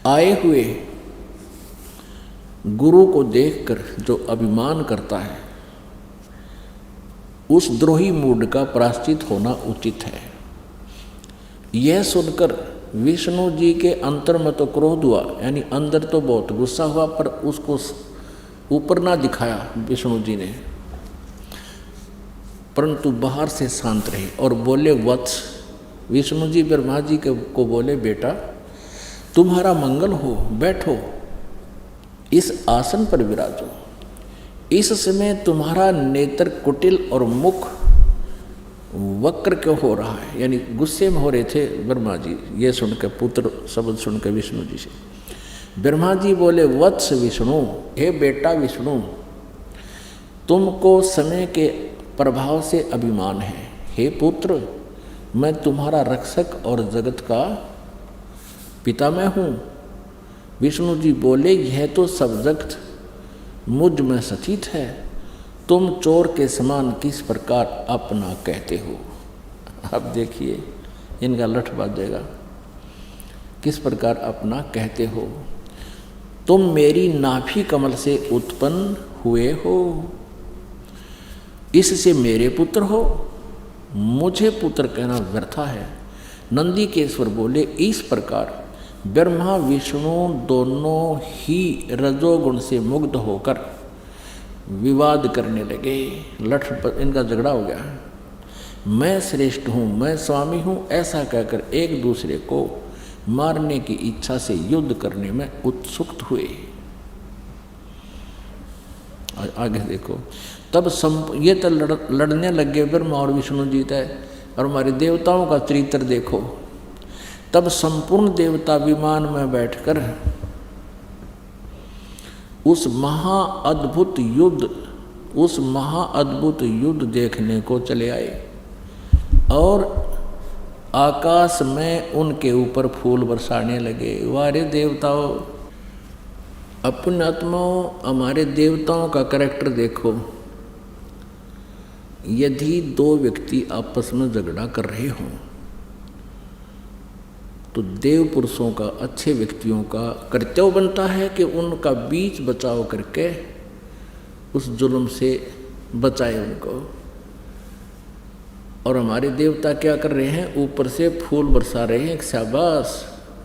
आए हुए गुरु को देखकर जो अभिमान करता है उस द्रोही मूड का प्रायश्चित होना उचित है। यह सुनकर विष्णु जी के अंतर में तो क्रोध हुआ, यानी अंदर तो बहुत गुस्सा हुआ, पर उसको ऊपर ना दिखाया विष्णु जी ने, परंतु बाहर से शांत रहे और बोले, वत्स। विष्णु जी ब्रह्मा जी को बोले, बेटा तुम्हारा मंगल हो, बैठो, इस आसन पर विराजो। इस समय तुम्हारा नेत्र कुटिल और मुख वक्र क्यों हो रहा है? यानी गुस्से में हो रहे थे ब्रह्मा जी, ये सुनकर, पुत्र शब्द सुनकर विष्णु जी से। ब्रह्मा जी बोले, वत्स विष्णु, हे बेटा विष्णु, तुमको समय के प्रभाव से अभिमान है। हे पुत्र, मैं तुम्हारा रक्षक और जगत का पिता मैं हूँ। विष्णु जी बोले, यह तो सब जगत मुझ में स्थित है, तुम चोर के समान किस प्रकार अपना कहते हो? अब देखिए इनका लठ बाजेगा, किस प्रकार अपना कहते हो? तुम मेरी नाभि कमल से उत्पन्न हुए हो, इससे मेरे पुत्र हो, मुझे पुत्र कहना व्यर्था है। नंदीकेश्वर बोले, इस प्रकार ब्रह्मा विष्णु दोनों ही रजोगुण से मुग्ध होकर विवाद करने लगे। लठ पर इनका झगड़ा हो गया। मैं श्रेष्ठ हूँ, मैं स्वामी हूँ, ऐसा कहकर एक दूसरे को मारने की इच्छा से युद्ध करने में उत्सुक हुए। आगे देखो, तब ये तो लड़ने लग गए ब्रह्मा और विष्णु जी तय, और हमारे देवताओं का चरित्र देखो। तब संपूर्ण देवता विमान में बैठकर उस महाअद्भुत युद्ध देखने को चले आए, और आकाश में उनके ऊपर फूल बरसाने लगे। वारे देवताओं, अपने आत्माओं, हमारे देवताओं का कैरेक्टर देखो। यदि दो व्यक्ति आपस में झगड़ा कर रहे हों तो देव पुरुषों का, अच्छे व्यक्तियों का कर्तव्य बनता है कि उनका बीच बचाव करके उस जुल्म से बचाए उनको। और हमारे देवता क्या कर रहे हैं? ऊपर से फूल बरसा रहे हैं, शाबाश,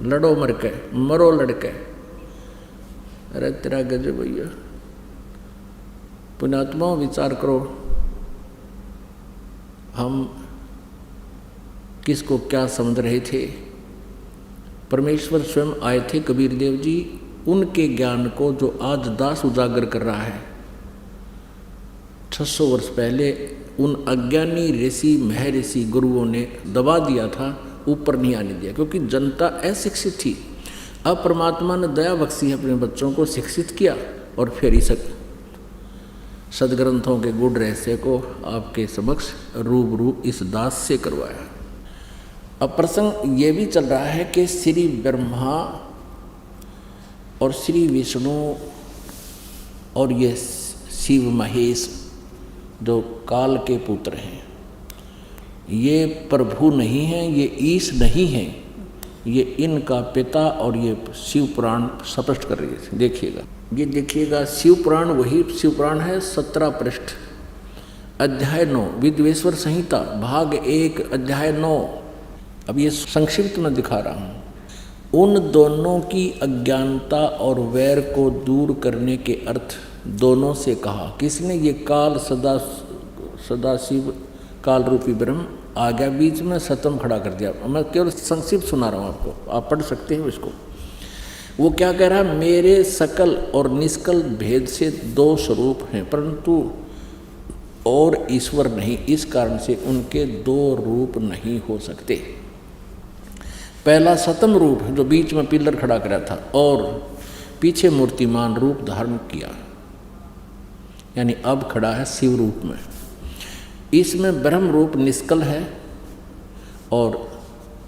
लड़ो मर के, मरो लड़के। अरे तेरा गजब भैया। पुण्यात्माओं, विचार करो, हम किसको क्या समझ रहे थे? परमेश्वर स्वयं आए थे, कबीर देव जी, उनके ज्ञान को जो आज दास उजागर कर रहा है, 600 वर्ष पहले उन अज्ञानी ऋषि महर्षि गुरुओं ने दबा दिया था, ऊपर नहीं आने दिया, क्योंकि जनता अशिक्षित थी। अब परमात्मा ने दया बख्शी अपने बच्चों को शिक्षित किया और फिर इस सदग्रंथों के गुड़ रहस्य को आपके समक्ष रूबरू इस दास से करवाया। अब प्रसंग ये भी चल रहा है कि श्री ब्रह्मा और श्री विष्णु और ये शिव महेश जो काल के पुत्र हैं, ये प्रभु नहीं हैं, ये ईश नहीं हैं, ये इनका पिता, और ये शिव पुराण स्पष्ट कर रही है। देखिएगा, ये देखिएगा, शिव पुराण वही शिव पुराण है, 17 पृष्ठ, अध्याय 9, विद्वेश्वर संहिता भाग 1 अध्याय 9। अब ये संक्षिप्त में दिखा रहा हूँ। उन दोनों की अज्ञानता और वैर को दूर करने के अर्थ दोनों से कहा। किसने? ये काल सदा सदाशिव काल रूपी ब्रह्म आ गया बीच में, सतम खड़ा कर दिया। मैं केवल संक्षिप्त सुना रहा हूँ आपको, आप पढ़ सकते हो इसको। वो क्या कह रहा है, मेरे सकल और निष्कल भेद से दो स्वरूप हैं, परंतु और ईश्वर नहीं, इस कारण से उनके दो रूप नहीं हो सकते। पहला सतम रूप जो बीच में पिलर खड़ा करा था और पीछे मूर्तिमान रूप धारण किया, यानी अब खड़ा है शिव रूप में। इसमें ब्रह्म रूप निष्कल है और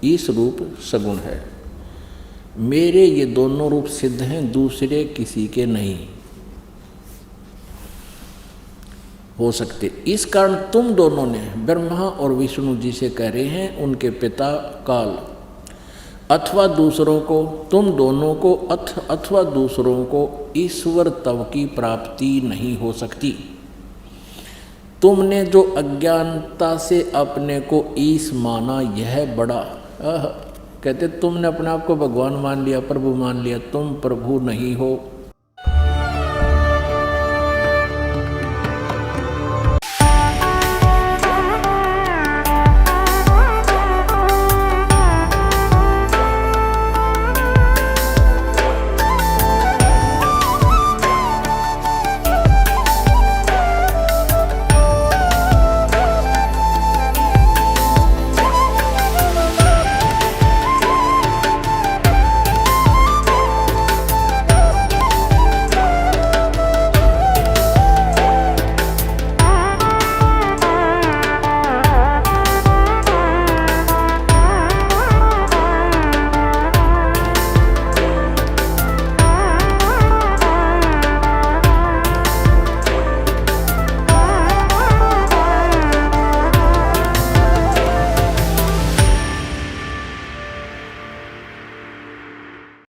ईश रूप सगुण है। मेरे ये दोनों रूप सिद्ध हैं, दूसरे किसी के नहीं हो सकते। इस कारण तुम दोनों ने ब्रह्मा और विष्णु जी से कह रहे हैं, उनके पिता काल अथवा दूसरों को, तुम दोनों को अथवा दूसरों को ईश्वर तव की प्राप्ति नहीं हो सकती। तुमने जो अज्ञानता से अपने को ईश माना, यह बड़ा कहते तुमने अपने आप को भगवान मान लिया, प्रभु मान लिया, तुम प्रभु नहीं हो।